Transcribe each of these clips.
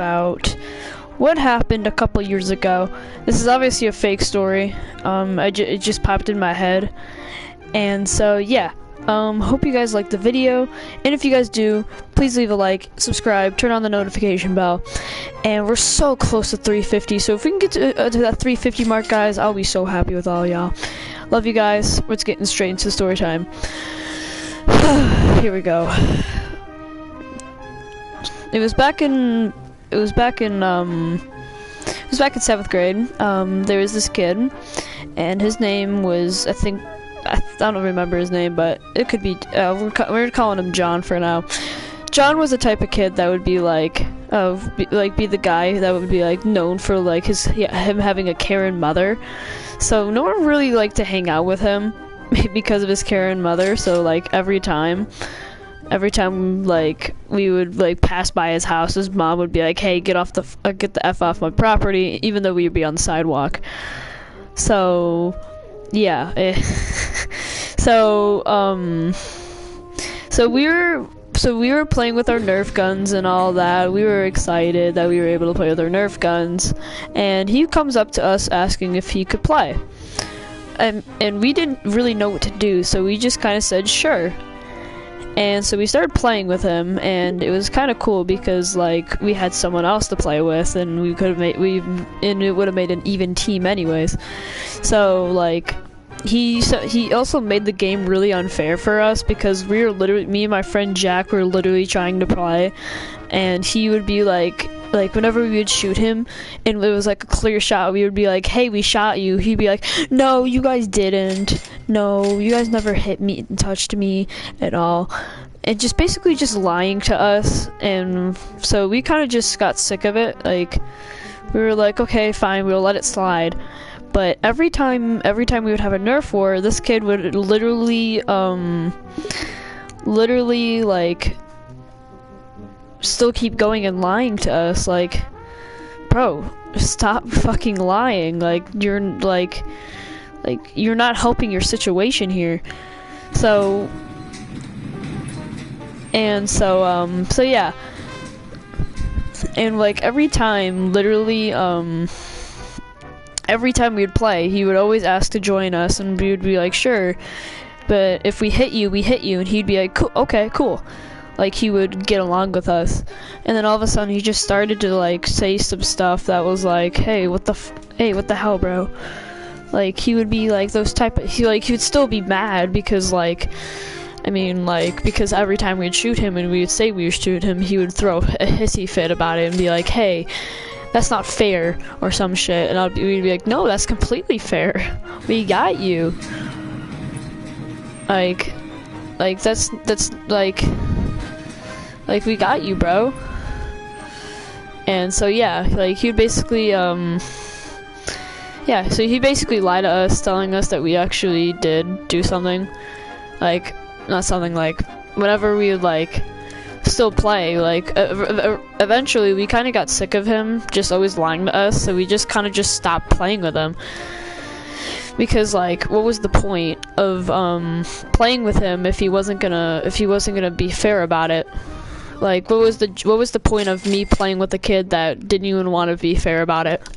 about what happened a couple years ago. This is obviously a fake story. It just popped in my head. And so, yeah. Hope you guys liked the video, and if you guys do, please leave a like, subscribe, turn on the notification bell, and we're so close to 350, so if we can get to that 350 mark, guys, I'll be so happy with all y'all. Love you guys. Let's get straight into the story time. Here we go. It was back in 7th grade. There was this kid, and his name was, I don't remember his name, but it could be, we're calling him John for now. John was the type of kid that would be like, be the guy that would be like known for like him having a Karen mother. So no one really liked to hang out with him because of his Karen mother. So like every time like we would like pass by his house, his mom would be like, "Hey, get the F off my property," even though we would be on the sidewalk. So yeah. So we were playing with our Nerf guns and all that. We were excited that we were able to play with our Nerf guns, and he comes up to us asking if he could play. And we didn't really know what to do, so we just kind of said sure. And so we started playing with him, and it was kind of cool because like we had someone else to play with, and it would have made an even team anyways. So like he also made the game really unfair for us because me and my friend Jack were literally trying to play, and he would be like whenever we would shoot him and it was like a clear shot, we would be like, "Hey, we shot you." He'd be like, "No, you guys didn't. No, you guys never hit me and touched me at all." And just basically just lying to us. And so we kind of just got sick of it. Like we were like, "Okay, fine, we'll let it slide." But every time we would have a Nerf war, this kid would literally like still keep going and lying to us. Like, bro, stop fucking lying. Like you're not helping your situation here. So yeah. And like every time we would play, he would always ask to join us, and we would be like, "Sure, but if we hit you, we hit you." And he'd be like, "Cool, okay, cool." Like he would get along with us, and then all of a sudden he just started to like say some stuff that was like, "Hey, what the hell, bro?" Like he would be like those type of he would still be mad because because every time we'd shoot him and we would say we would shoot him, he would throw a hissy fit about it and be like, "Hey, that's not fair," or some shit, and we'd be like, "No, that's completely fair. We got you." Like that's like we got you, bro. And so yeah, like he'd basically so he basically lied to us, telling us that we actually did do something. Like not something, like whenever we would like still play, like eventually we kind of got sick of him just always lying to us, so we just kind of just stopped playing with him, because like what was the point of playing with him if he wasn't gonna be fair about it? Like what was the point of me playing with a kid that didn't even want to be fair about it?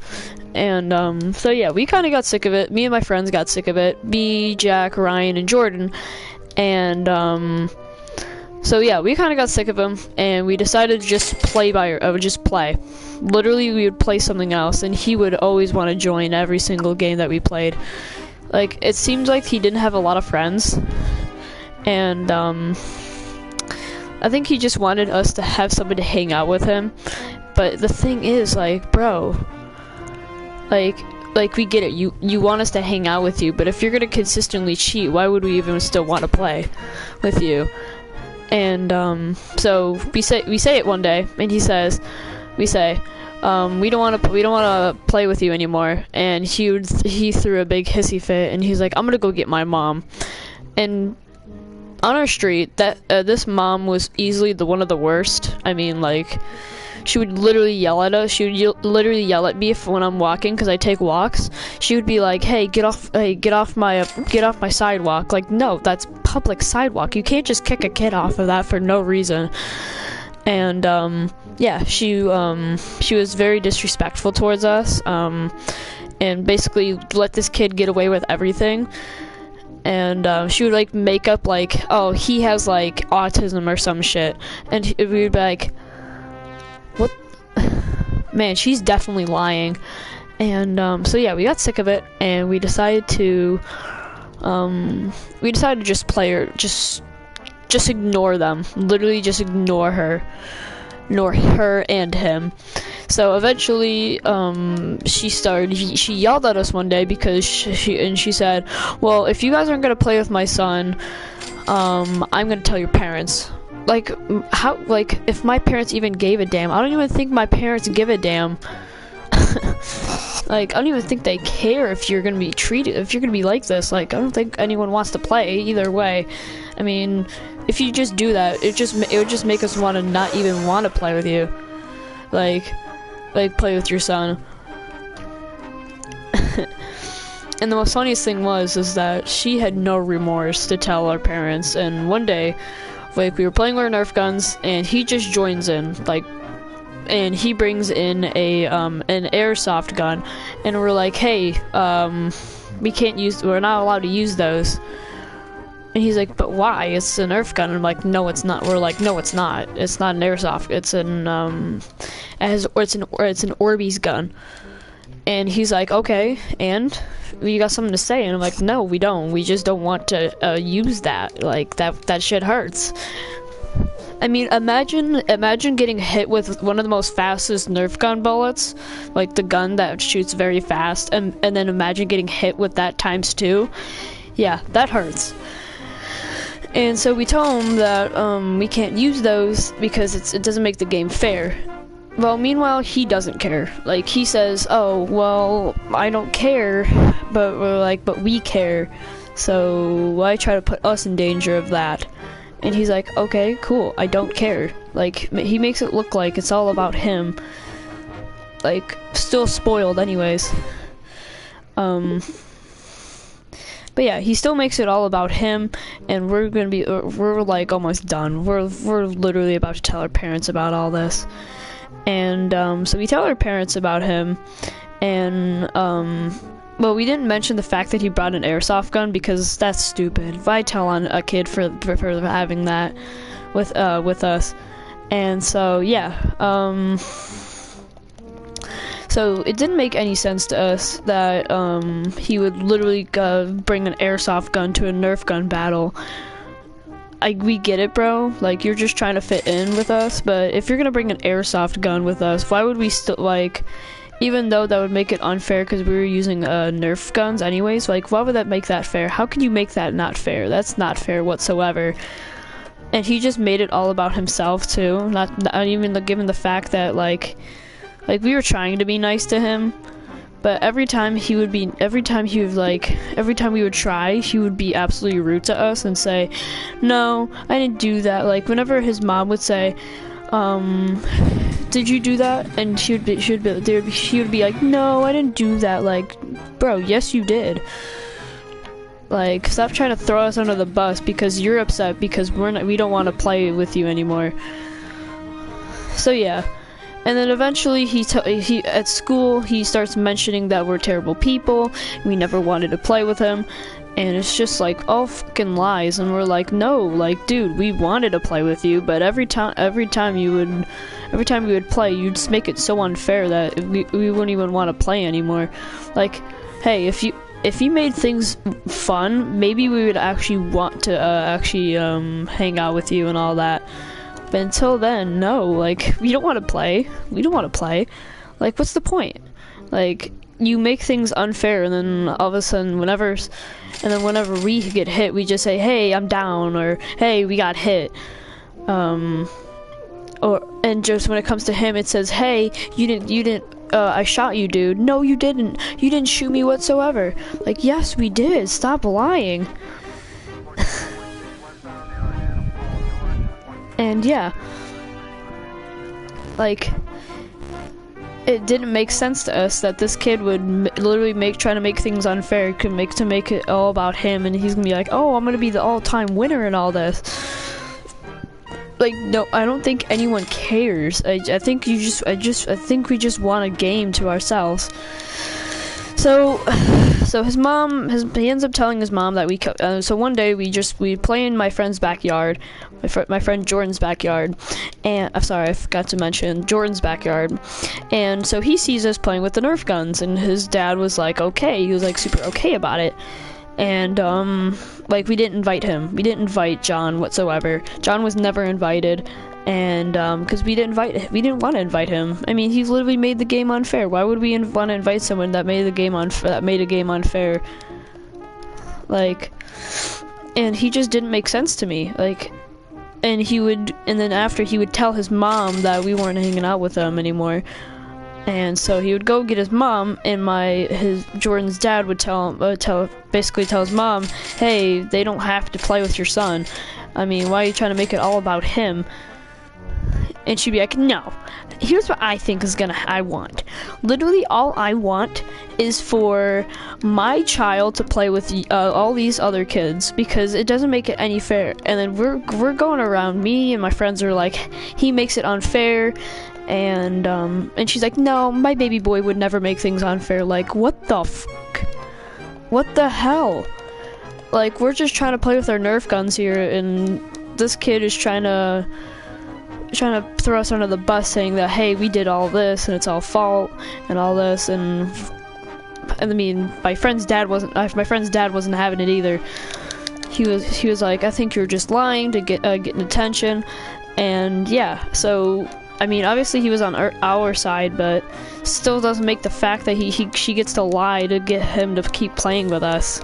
And so yeah, we kind of got sick of it. Me and my friends got sick of it. Me, Jack, Ryan, and Jordan. And so yeah, we kind of got sick of him, and we decided to just play. Literally, we would play something else, and he would always want to join every single game that we played. Like, it seems like he didn't have a lot of friends, and I think he just wanted us to have somebody to hang out with him. But the thing is, like, bro, like we get it. You want us to hang out with you, but if you're gonna consistently cheat, why would we even still want to play with you? And so we say it one day, and we say we don't want to play with you anymore. And he threw a big hissy fit, and he's like, "I'm gonna go get my mom." And on our street, this mom was easily one of the worst. I mean, like, she would literally yell at us. She would literally yell at me when I'm walking, because I take walks. She would be like, "Hey, get off my sidewalk." Like, no, that's public sidewalk. You can't just kick a kid off of that for no reason. And yeah, she was very disrespectful towards us, and basically let this kid get away with everything. And she would like make up like, oh, he has like autism or some shit, and we would be like, what? Man, she's definitely lying. And so yeah, we got sick of it, and we decided to just play her, just ignore them, literally just ignore her and him. So eventually, she yelled at us one day because she said, well, if you guys aren't gonna play with my son, I'm gonna tell your parents. Like, how, like, if my parents even gave a damn? I don't even think my parents give a damn. Like, I don't even think they care if you're gonna be like this. Like, I don't think anyone wants to play either way. I mean, if you just do that, it would just make us want to not even want to play with you. Like play with your son. And the most funniest thing is that she had no remorse to tell our parents. And one day, like, we were playing with our Nerf guns, and he just joins in, like, and he brings in an airsoft gun, and we're like, hey, we're not allowed to use those. And he's like, but why? It's a Nerf gun. And I'm like, no, it's not. We're like, no, it's not. It's not an airsoft. It's an it's an Orbeez gun. And he's like, okay, and you got something to say? And I'm like, no, we don't. We just don't want to use that. Like, that shit hurts. I mean, imagine getting hit with one of the most fastest Nerf gun bullets, like the gun that shoots very fast, and then imagine getting hit with that ×2. Yeah, that hurts. And so we tell him that we can't use those because it doesn't make the game fair. Well, meanwhile, he doesn't care. Like, he says, oh, well, I don't care, but we're like, but we care. So why try to put us in danger of that? And he's like, okay, cool, I don't care. Like, he makes it look like it's all about him. Like, still spoiled anyways. But yeah, he still makes it all about him, and we're like almost done. We're literally about to tell our parents about all this. And so we tell our parents about him, and well, we didn't mention the fact that he brought an airsoft gun because that's stupid. Why tell on a kid for having that with us? And so yeah, so it didn't make any sense to us that he would literally bring an airsoft gun to a Nerf gun battle. We get it, bro. Like, you're just trying to fit in with us, but if you're gonna bring an airsoft gun with us, why would we still, like, even though that would make it unfair because we were using Nerf guns anyways, like, why would that make that fair? How can you make that not fair? That's not fair whatsoever. And he just made it all about himself too, not even given the fact that like we were trying to be nice to him, but every time we would try, he would be absolutely rude to us and say, no, I didn't do that. Like, whenever his mom would say, did you do that? And she would be like, no, I didn't do that. Like, bro, yes you did. Like, stop trying to throw us under the bus because you're upset because we don't want to play with you anymore. So yeah. And then eventually he at school he starts mentioning that we're terrible people, we never wanted to play with him, and it's just like all fucking lies. And we're like, no, like, dude, we wanted to play with you, but every time we would play, you'd just make it so unfair that we wouldn't even want to play anymore. Like, hey, if you made things fun, maybe we would actually want to hang out with you and all that. But until then, no, like, we don't want to play. Like, what's the point? Like, you make things unfair, and then all of a sudden, whenever we get hit, we just say, hey, I'm down, or hey, we got hit. And just when it comes to him, it says, hey, you didn't, I shot you, dude. No, you didn't. You didn't shoot me whatsoever. Like, yes, we did. Stop lying. And yeah, like, it didn't make sense to us that this kid would literally try to make things unfair, to make it all about him, and he's gonna be like, oh, I'm gonna be the all-time winner in all this. like, no, I don't think anyone cares. I think we just want a game to ourselves. So he ends up telling his mom that so one day we play in my friend's backyard, my friend Jordan's backyard, and I'm sorry, I forgot to mention Jordan's backyard, and so he sees us playing with the Nerf guns, and his dad was like, okay, he was like super okay about it, and like we didn't invite John whatsoever. John was never invited. And because we didn't want to invite him. I mean, he literally made the game unfair. Why would we want to invite someone that made a game unfair? Like, and he just didn't make sense to me. Like, and then after he would tell his mom that we weren't hanging out with him anymore. And so he would go get his mom, and Jordan's dad would basically tell his mom, hey, they don't have to play with your son. I mean, why are you trying to make it all about him? And she'd be like, no, here's what I think I want. Literally all I want is for my child to play with all these other kids, because it doesn't make it any fair. And then we're going around, me and my friends are like, he makes it unfair. And she's like, no, my baby boy would never make things unfair. Like, what the fuck? What the hell? Like, we're just trying to play with our Nerf guns here, and this kid is trying to throw us under the bus, saying that, hey, we did all this and it's all fault and all this. And I mean, my friend's dad wasn't having it either. He was like, I think you're just lying to getting attention. And yeah, so I mean, obviously he was on our side, but still doesn't make the fact that she gets to lie to get him to keep playing with us.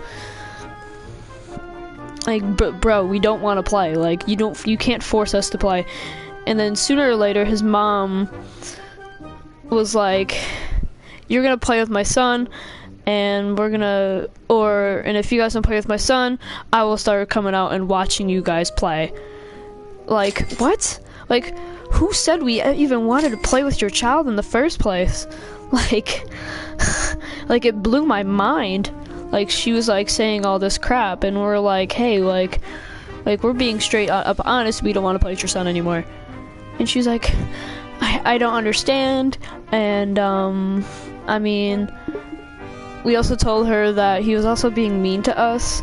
Like, bro, we don't want to play. Like, you can't force us to play. And then sooner or later, his mom was like, you're gonna play with my son, and and if you guys don't play with my son, I will start coming out and watching you guys play. Like, what? Like, who said we even wanted to play with your child in the first place? Like, like, it blew my mind. Like, she was like saying all this crap, and we're like, hey, like we're being straight up honest, we don't want to play with your son anymore. And she's like, I don't understand. And I mean, we also told her that he was also being mean to us,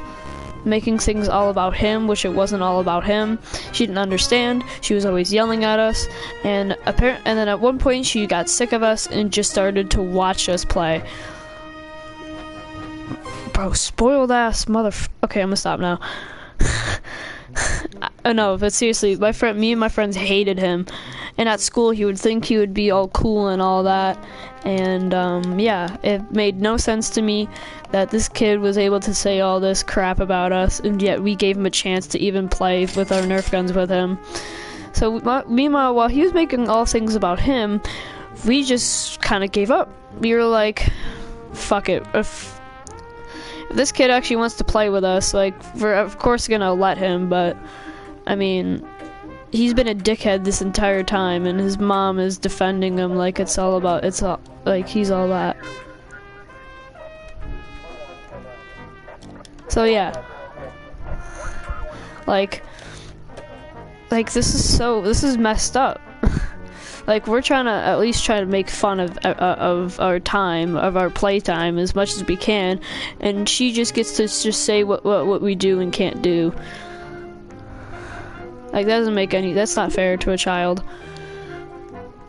making things all about him, which it wasn't all about him. She didn't understand. She was always yelling at us, and then at one point she got sick of us and just started to watch us play. Bro, spoiled ass mother. Okay, I'm gonna stop now. No, but seriously, me and my friends hated him, and at school he would think he would be all cool and all that, and yeah, it made no sense to me that this kid was able to say all this crap about us, and yet we gave him a chance to even play with our Nerf guns with him. So meanwhile, while he was making all things about him, we just kind of gave up. We were like, fuck it. If this kid actually wants to play with us, like, we're of course gonna let him, but I mean, he's been a dickhead this entire time, and his mom is defending him like he's all that. So yeah, like this is messed up. Like, we're trying to at least try to make fun of our time, of our playtime as much as we can, and she just gets to just say what we do and can't do. Like, that doesn't make any. That's not fair to a child.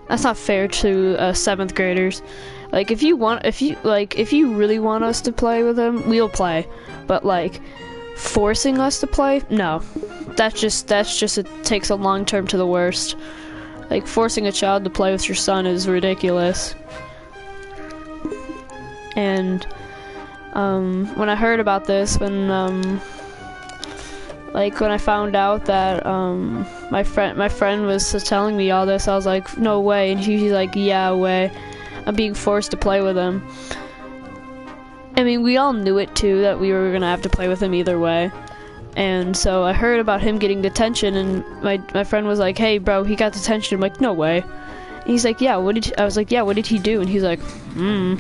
That's not fair to 7th graders. Like, if you really want us to play with them, we'll play. But like, forcing us to play, no. That's just it takes a long term to the worst. Like, forcing a child to play with your son is ridiculous. And when I heard about this, when I found out that my friend was telling me all this, I was like, no way. And she's like, yeah, way. I'm being forced to play with him. I mean, we all knew it too, that we were gonna have to play with him either way. And so I heard about him getting detention, and my friend was like, hey bro, he got detention. I'm like, no way. And he's like, yeah, I was like, yeah, what did he do? And he's like, I don't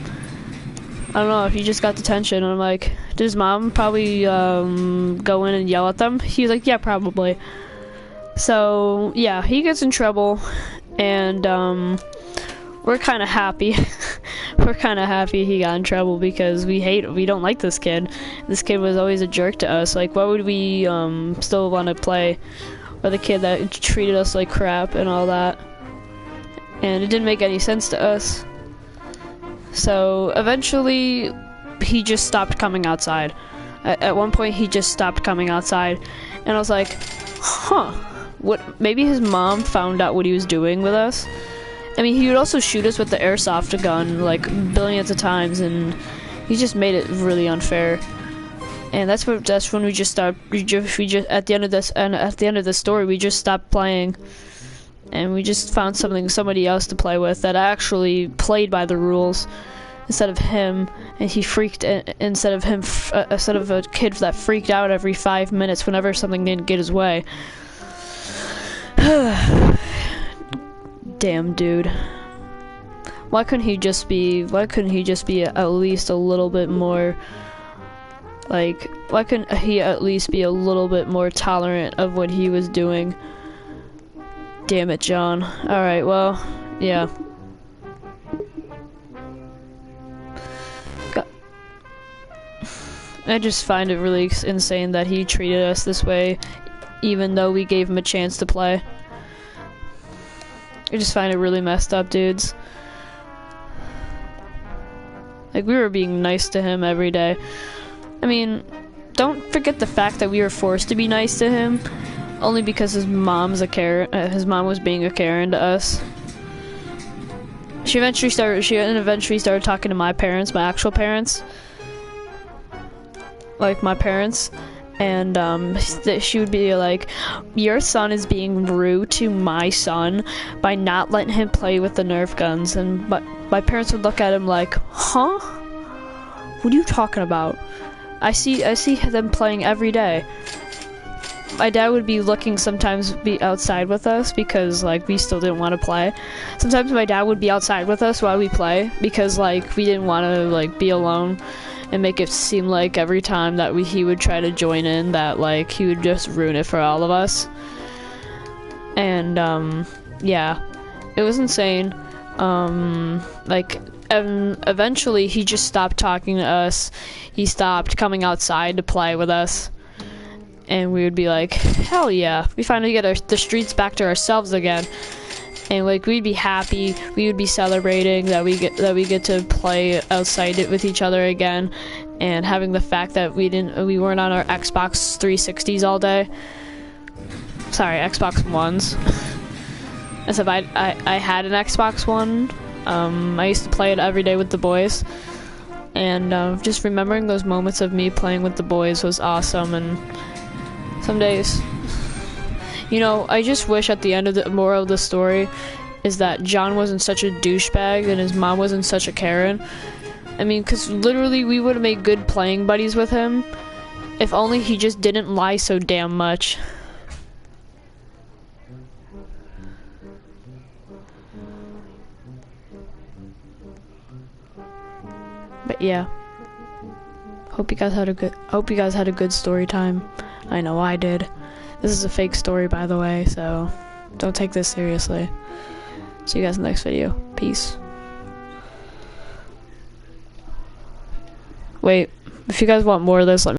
know, if he just got detention. And I'm like, did his mom probably go in and yell at them? He was like, yeah, probably. So yeah, he gets in trouble, and we're kind of happy. We're kind of happy he got in trouble because we don't like this kid. This kid was always a jerk to us. Like, why would we still want to play with a kid that treated us like crap and all that? And it didn't make any sense to us. So eventually, he just stopped coming outside. At one point, he just stopped coming outside, and I was like, huh, what? Maybe his mom found out what he was doing with us. I mean, he would also shoot us with the airsoft gun like billions of times, and he just made it really unfair. And that's when we just stopped. We just at the end of this story, we just stopped playing, and we just found somebody else to play with that actually played by the rules instead of him. And he freaked instead of a kid that freaked out every 5 minutes whenever something didn't get his way. Damn dude. Why couldn't he just be at least a little bit more, like, why couldn't he at least be a little bit more tolerant of what he was doing? Damn it, John. Alright, well, yeah. I just find it really insane that he treated us this way, even though we gave him a chance to play. I just find it really messed up, dudes. Like, we were being nice to him every day. I mean, don't forget the fact that we were forced to be nice to him only because his mom was being a Karen to us. She eventually started talking to my parents, my actual parents. Like, my parents. And she would be like, your son is being rude to my son by not letting him play with the Nerf guns. And my parents would look at him like, huh? What are you talking about? I see them playing every day. My dad would be sometimes be outside with us because, like, we still didn't want to play. Sometimes my dad would be outside with us while we play because, like, we didn't want to, like, be alone and make it seem like every time that he would try to join in that, like, he would just ruin it for all of us. And yeah, it was insane. Eventually he just stopped talking to us. He stopped coming outside to play with us, and we would be like, hell yeah, we finally get the streets back to ourselves again. And, like, we'd be happy, we would be celebrating that we get to play outside with each other again, and having the fact that we weren't on our Xbox 360s all day. Sorry, Xbox Ones. As if I had an Xbox One. I used to play it every day with the boys, and just remembering those moments of me playing with the boys was awesome. And some days, you know, I just wish at the end of the moral of the story is that John wasn't such a douchebag and his mom wasn't such a Karen. I mean, because literally we would have made good playing buddies with him if only he just didn't lie so damn much. But yeah, hope you guys had a good story time. I know I did. This is a fake story, by the way, so don't take this seriously. See you guys in the next video. Peace. Wait, if you guys want more of this, let me